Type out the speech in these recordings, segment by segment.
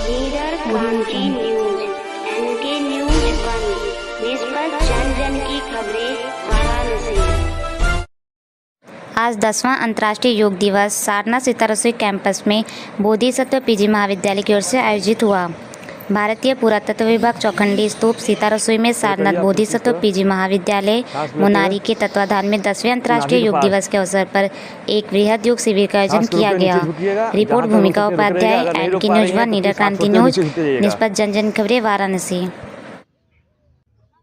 नीडर क्रांति news, N K news 1, निष्पक्ष जन जन की खबरें, वाराणसी। आज 10वां अंतर्राष्ट्रीय योग दिवस सारनाथ सीता रसोई कैंपस में बोधिसत्व पीजी महाविद्यालय की ओर से आयोजित हुआ। भारतीय पुरातत्व विभाग चौखंडी स्तूप सीता रसोई में सारनाथ बोधिसत्व पीजी महाविद्यालय मुनारी के तत्वाधान में 10वें अंतर्राष्ट्रीय योग दिवस के अवसर पर एक वृहद योग शिविर का आयोजन किया गया। रिपोर्ट भूमिका उपाध्याय, एनके न्यूज 1, नीडर क्रांति न्यूज, निष्पक्ष जन जन खबरें, वाराणसी।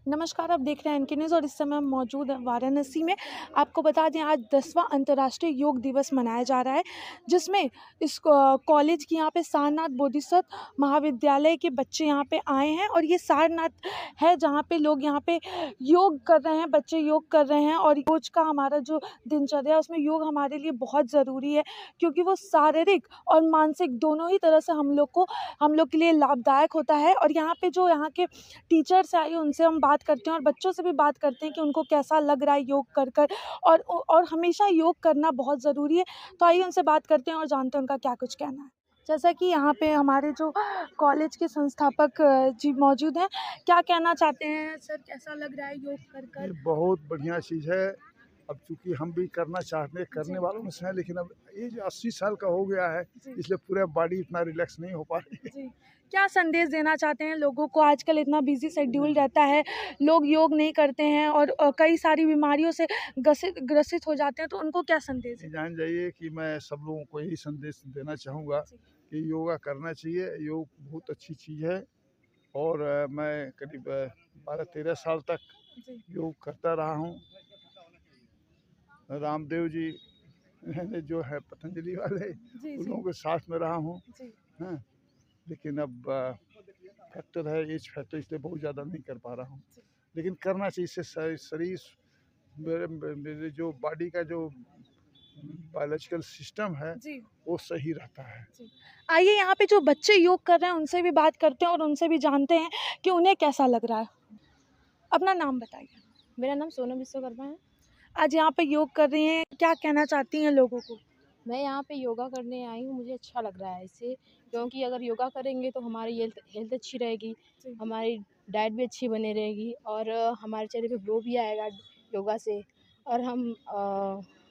नमस्कार, आप देख रहे हैं एनके न्यूज़ और इस समय हम मौजूद हैं वाराणसी में। आपको बता दें, आज 10वां अंतर्राष्ट्रीय योग दिवस मनाया जा रहा है, जिसमें इस कॉलेज की यहाँ पे सारनाथ बोधिसत्व महाविद्यालय के बच्चे यहाँ पे आए हैं। और ये सारनाथ है जहाँ पे लोग यहाँ पे योग कर रहे हैं, बच्चे योग कर रहे हैं। और रोज का हमारा जो दिनचर्या है उसमें योग हमारे लिए बहुत ज़रूरी है, क्योंकि वो शारीरिक और मानसिक दोनों ही तरह से हम लोग के लिए लाभदायक होता है। और यहाँ पे जो यहाँ के टीचर्स आए उनसे हम बात करते हैं और बच्चों से भी बात करते हैं कि उनको कैसा लग रहा है योग कर कर। और हमेशा योग करना बहुत ज़रूरी है। तो आइए उनसे बात करते हैं और जानते हैं उनका क्या कुछ कहना है। जैसा कि यहाँ पे हमारे जो कॉलेज के संस्थापक जी मौजूद हैं, क्या कहना चाहते हैं सर, कैसा लग रहा है योग कर कर? ये बहुत बढ़िया चीज़ है। अब चूंकि हम भी करना चाहते हैं, करने वालों में से हैं, लेकिन अब ये जो 80 साल का हो गया है, इसलिए पूरा बॉडी इतना रिलैक्स नहीं हो पा रही है। क्या संदेश देना चाहते हैं लोगों को? आजकल इतना बिजी शेड्यूल रहता है, लोग योग नहीं करते हैं और कई सारी बीमारियों से ग्रसित हो जाते हैं, तो उनको क्या संदेश है? जान जाइए कि मैं सब लोगों को यही संदेश देना चाहूँगा कि योगा करना चाहिए। योग बहुत अच्छी चीज़ है और मैं करीब 12-13 साल तक योग करता रहा हूँ। रामदेव जी जो है पतंजलि वाले, उन लोगों के साथ में रहा हूँ। हाँ, लेकिन अब फैक्टर है, एज फैक्टर, इसलिए बहुत ज़्यादा नहीं कर पा रहा हूँ। लेकिन करना चाहिए, इससे शरीर मेरे जो बॉडी का जो बायोलॉजिकल सिस्टम है वो सही रहता है। आइए यहाँ पे जो बच्चे योग कर रहे हैं उनसे भी बात करते हैं और उनसे भी जानते हैं कि उन्हें कैसा लग रहा है। अपना नाम बताइए। मेरा नाम सोनम विश्वकर्मा है। आज यहाँ पे योग कर रही हैं, क्या कहना चाहती हैं लोगों को? मैं यहाँ पे योगा करने आई हूँ, मुझे अच्छा लग रहा है इससे, क्योंकि अगर योगा करेंगे तो हमारी हेल्थ अच्छी रहेगी, हमारी डाइट भी अच्छी बनी रहेगी और हमारे चेहरे पे ग्लो भी आएगा योगा से। और हम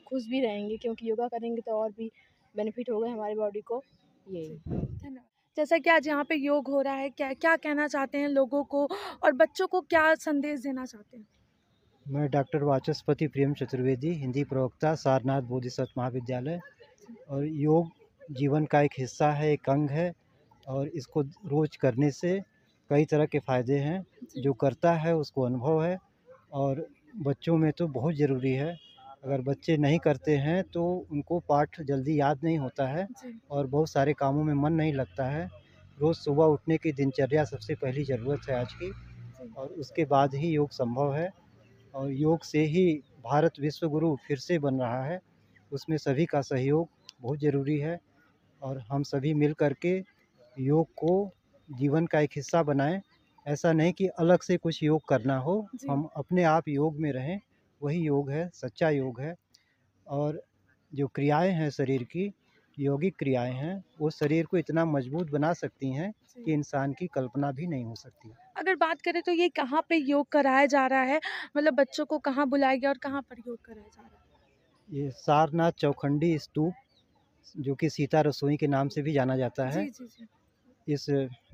खुश भी रहेंगे, क्योंकि योगा करेंगे तो और भी बेनिफिट होगा हमारी बॉडी को। यही धन्यवाद। जैसा कि आज यहाँ पे योग हो रहा है, क्या क्या कहना चाहते हैं लोगों को और बच्चों को क्या संदेश देना चाहते हैं? मैं डॉक्टर वाचस्पति प्रेम चतुर्वेदी, हिंदी प्रवक्ता, सारनाथ बोधिसत्व महाविद्यालय। और योग जीवन का एक हिस्सा है, एक अंग है और इसको रोज करने से कई तरह के फ़ायदे हैं। जो करता है उसको अनुभव है और बच्चों में तो बहुत ज़रूरी है। अगर बच्चे नहीं करते हैं तो उनको पाठ जल्दी याद नहीं होता है और बहुत सारे कामों में मन नहीं लगता है। रोज़ सुबह उठने की दिनचर्या सबसे पहली ज़रूरत है आज की, और उसके बाद ही योग संभव है। और योग से ही भारत विश्व गुरु फिर से बन रहा है, उसमें सभी का सहयोग बहुत ज़रूरी है। और हम सभी मिल कर के योग को जीवन का एक हिस्सा बनाएं। ऐसा नहीं कि अलग से कुछ योग करना हो, हम अपने आप योग में रहें, वही योग है, सच्चा योग है। और जो क्रियाएं हैं शरीर की, यौगिक क्रियाएं हैं, वो शरीर को इतना मजबूत बना सकती हैं कि इंसान की कल्पना भी नहीं हो सकती। अगर बात करें तो ये कहाँ पे योग कराया जा रहा है, मतलब बच्चों को कहाँ बुलाया गया और कहाँ पर योग कराया जा रहा है? ये सारनाथ चौखंडी स्तूप, जो कि सीता रसोई के नाम से भी जाना जाता है, इस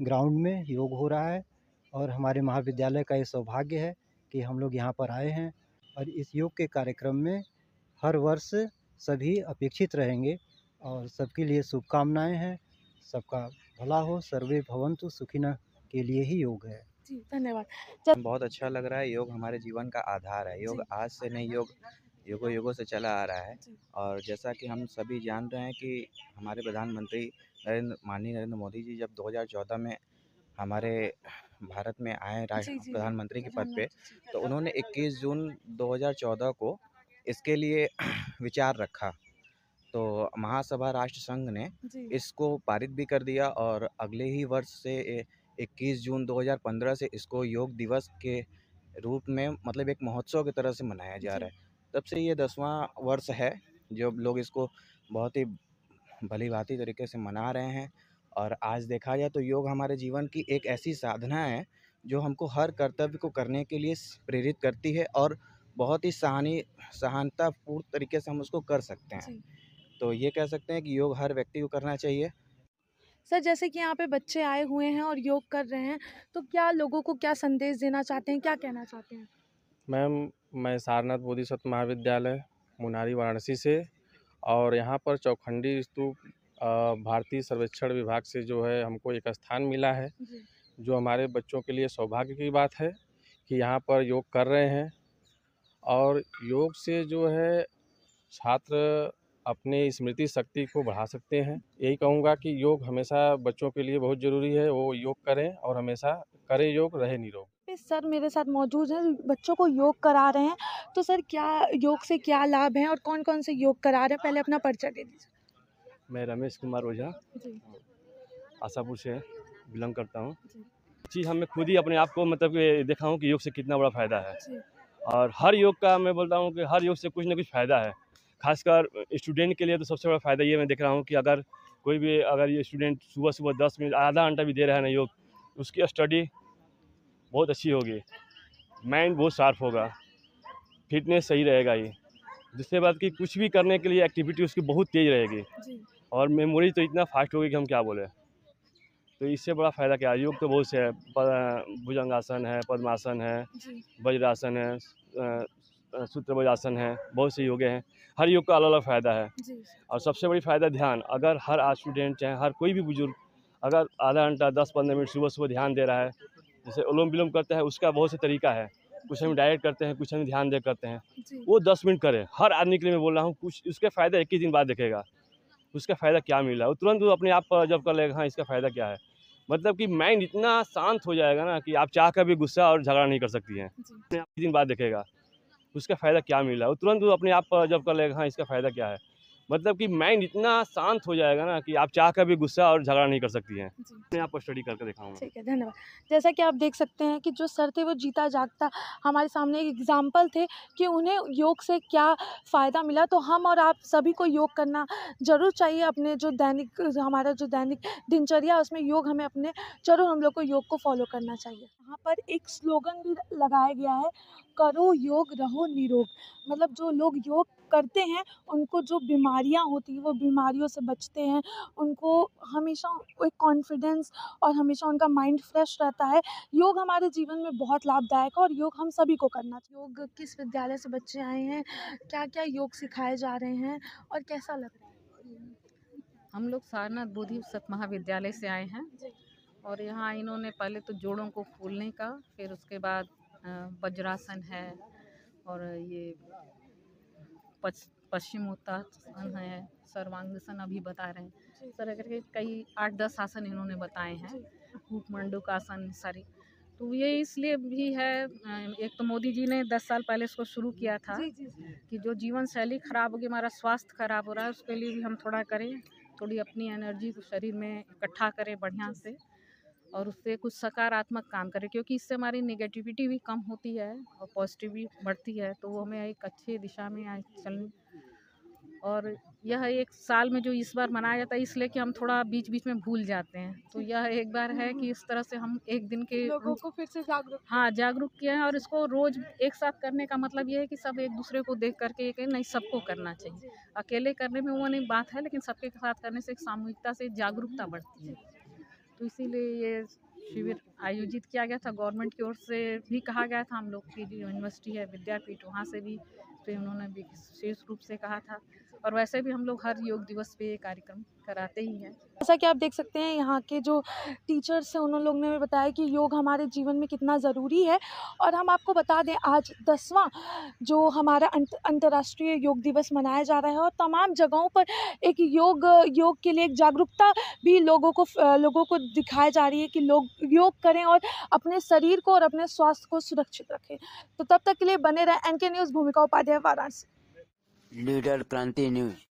ग्राउंड में योग हो रहा है। और हमारे महाविद्यालय का ये सौभाग्य है कि हम लोग यहाँ पर आए हैं। और इस योग के कार्यक्रम में हर वर्ष सभी अपेक्षित रहेंगे और सबके लिए शुभकामनाएं हैं। सबका भला हो, सर्वे भवन्तु सुखिनः के लिए ही योग है। जी, धन्यवाद। बहुत अच्छा लग रहा है। योग हमारे जीवन का आधार है। योग आज से नहीं, योग युगों युगों से चला आ रहा है। और जैसा कि हम सभी जान रहे हैं कि हमारे प्रधानमंत्री माननीय नरेंद्र मोदी जी जब 2014 में हमारे भारत में आए प्रधानमंत्री के पद पे, तो उन्होंने 21 जून 2014 को इसके लिए विचार रखा। तो महासभा राष्ट्र संघ ने इसको पारित भी कर दिया और अगले ही वर्ष से 21 जून 2015 से इसको योग दिवस के रूप में, मतलब एक महोत्सव की तरह से मनाया जा रहा है। तब से ये 10वां वर्ष है जो लोग इसको बहुत ही भली भांति तरीके से मना रहे हैं। और आज देखा जाए तो योग हमारे जीवन की एक ऐसी साधना है जो हमको हर कर्तव्य को करने के लिए प्रेरित करती है और बहुत ही सहानुभूतिपूर्ण तरीके से हम उसको कर सकते हैं। तो ये कह सकते हैं कि योग हर व्यक्ति को करना चाहिए। सर जैसे कि यहाँ पे बच्चे आए हुए हैं और योग कर रहे हैं, तो क्या लोगों को क्या संदेश देना चाहते हैं, क्या कहना चाहते हैं? मैम, मैं सारनाथ बोधिसत्व महाविद्यालय मुनारी वाराणसी से, और यहाँ पर चौखंडी स्तूप भारतीय सर्वेक्षण विभाग से जो है हमको एक स्थान मिला है, जी। जो हमारे बच्चों के लिए सौभाग्य की बात है कि यहाँ पर योग कर रहे हैं। और योग से जो है छात्र अपने स्मृति शक्ति को बढ़ा सकते हैं। यही कहूँगा कि योग हमेशा बच्चों के लिए बहुत ज़रूरी है, वो योग करें और हमेशा करें योग, रहे निरोग। सर मेरे साथ मौजूद हैं, बच्चों को योग करा रहे हैं, तो सर क्या योग से क्या लाभ हैं और कौन कौन से योग करा रहे हैं, पहले अपना परिचय दे दीजिए। मैं रमेश कुमार ओझा जी। आशापुर से बिलोंग करता हूँ। जी। जी, हमें खुद ही अपने आप को मतलब कि देखा हूँ कि योग से कितना बड़ा फ़ायदा है। जी। और हर योग का मैं बोलता हूँ कि हर योग से कुछ ना कुछ फ़ायदा है। खासकर स्टूडेंट के लिए तो सबसे बड़ा फ़ायदा ये मैं देख रहा हूँ कि अगर कोई भी ये स्टूडेंट सुबह 10 मिनट आधा घंटा भी दे रहा है ना योग, उसकी स्टडी बहुत अच्छी होगी, माइंड बहुत शार्प होगा, फिटनेस सही रहेगा ये। दूसरी बात कि कुछ भी करने के लिए एक्टिविटी उसकी बहुत तेज़ रहेगी और मेमोरी तो इतना फास्ट होगी कि हम क्या बोले। तो इससे बड़ा फ़ायदा क्या है, योग तो बहुत से है, भुजंगासन है, पद्मासन है, वज्रासन है, सूत्रवज्रासन है, बहुत से योगे हैं। हर योग का अलग अलग फ़ायदा है। और सबसे बड़ी फ़ायदा ध्यान, अगर हर आज स्टूडेंट चाहे हर कोई भी बुजुर्ग अगर आधा घंटा 10-15 मिनट सुबह ध्यान दे रहा है, जैसे अनुलोम विलोम करते हैं, उसका बहुत से तरीका है। कुछ हम डायरेक्ट करते हैं, कुछ हम ध्यान दे करते हैं, वो 10 मिनट करें। हर आदमी के लिए मैं बोल रहा हूँ, कुछ उसके फ़ायदा 21 दिन बाद देखेगा, उसका फ़ायदा क्या मिला है, वो तुरंत वो अपने आप जब कर लेगा हाँ इसका फ़ायदा क्या है। मतलब कि माइंड इतना शांत हो जाएगा ना कि आप चाह कर भी गुस्सा और झगड़ा नहीं कर सकती हैं। 21 दिन बाद देखेगा उसका फ़ायदा क्या मिला है, वो तुरंत वो अपने आप जब कर लेगा हाँ इसका फ़ायदा क्या है। मतलब कि माइंड इतना शांत हो जाएगा ना कि आप चाह कर भी गुस्सा और झगड़ा नहीं कर सकती हैं। मैं आपको स्टडी करके दिखाऊंगा। ठीक है, धन्यवाद। जैसा कि आप देख सकते हैं कि जो सर थे वो जीता जागता हमारे सामने एक एग्जाम्पल थे कि उन्हें योग से क्या फ़ायदा मिला। तो हम और आप सभी को योग करना ज़रूर चाहिए। अपने जो हमारा जो दैनिक दिनचर्या उसमें योग हमें अपने ज़रूर हम लोग को योग को फॉलो करना चाहिए। यहाँ पर एक स्लोगन भी लगाया गया है, करो योग रहो निरोग। मतलब जो लोग योग करते हैं उनको जो बीमारियां होती हैं वो बीमारियों से बचते हैं, उनको हमेशा एक कॉन्फिडेंस और हमेशा उनका माइंड फ्रेश रहता है। योग हमारे जीवन में बहुत लाभदायक है और योग हम सभी को करना चाहिए। योग किस विद्यालय से बच्चे आए हैं, क्या क्या योग सिखाए जा रहे हैं और कैसा लग रहा है? हम लोग सारनाथ बोधिसत्व महाविद्यालय से आए हैं और यहाँ इन्होंने पहले तो जोड़ों को खोलने का, फिर उसके बाद वज्रासन है और ये पश्चिमोत्तासन है, सर्वांगासन अभी बता रहे हैं। इस तरह करके कई 8-10 आसन इन्होंने बताए हैं, कूपमंडूकासन सारी। तो ये इसलिए भी है, एक तो मोदी जी ने 10 साल पहले इसको शुरू किया था कि जो जीवन शैली ख़राब होगी, हमारा स्वास्थ्य ख़राब हो रहा है, उसके लिए भी हम थोड़ा करें, थोड़ी अपनी एनर्जी को शरीर में इकट्ठा करें बढ़िया से और उससे कुछ सकारात्मक काम करें, क्योंकि इससे हमारी नेगेटिविटी भी कम होती है और पॉजिटिविटी बढ़ती है। तो वो हमें एक अच्छी दिशा में चलनी। और यह एक साल में जो इस बार मनाया जाता है इसलिए कि हम थोड़ा बीच बीच में भूल जाते हैं, तो यह एक बार है कि इस तरह से हम एक दिन के लोगों को फिर से जागरूक किया है। और इसको रोज़ एक साथ करने का मतलब ये है कि सब एक दूसरे को देख करके ये नहीं, सबको करना चाहिए। अकेले करने में वो नहीं बात है, लेकिन सबके साथ करने से एक सामूहिकता से जागरूकता बढ़ती है। तो इसीलिए ये शिविर आयोजित किया गया था। गवर्नमेंट की ओर से भी कहा गया था, हम लोग की जो यूनिवर्सिटी है विद्यापीठ, वहाँ से भी तो उन्होंने भी विशेष रूप से कहा था। और वैसे भी हम लोग हर योग दिवस पे ये कार्यक्रम कराते ही हैं। जैसा कि आप देख सकते हैं यहाँ के जो टीचर्स हैं उन लोगों ने भी बताया कि योग हमारे जीवन में कितना ज़रूरी है। और हम आपको बता दें आज 10वां जो हमारा अंतर्राष्ट्रीय योग दिवस मनाया जा रहा है और तमाम जगहों पर एक योग के लिए एक जागरूकता भी लोगों को दिखाई जा रही है कि लोग योग करें और अपने शरीर को और अपने स्वास्थ्य को सुरक्षित रखें। तो तब तक के लिए बने रहें। NK न्यूज़, भूमिका उपाध्याय, वाराणसी। लीडर क्रांति न्यूज।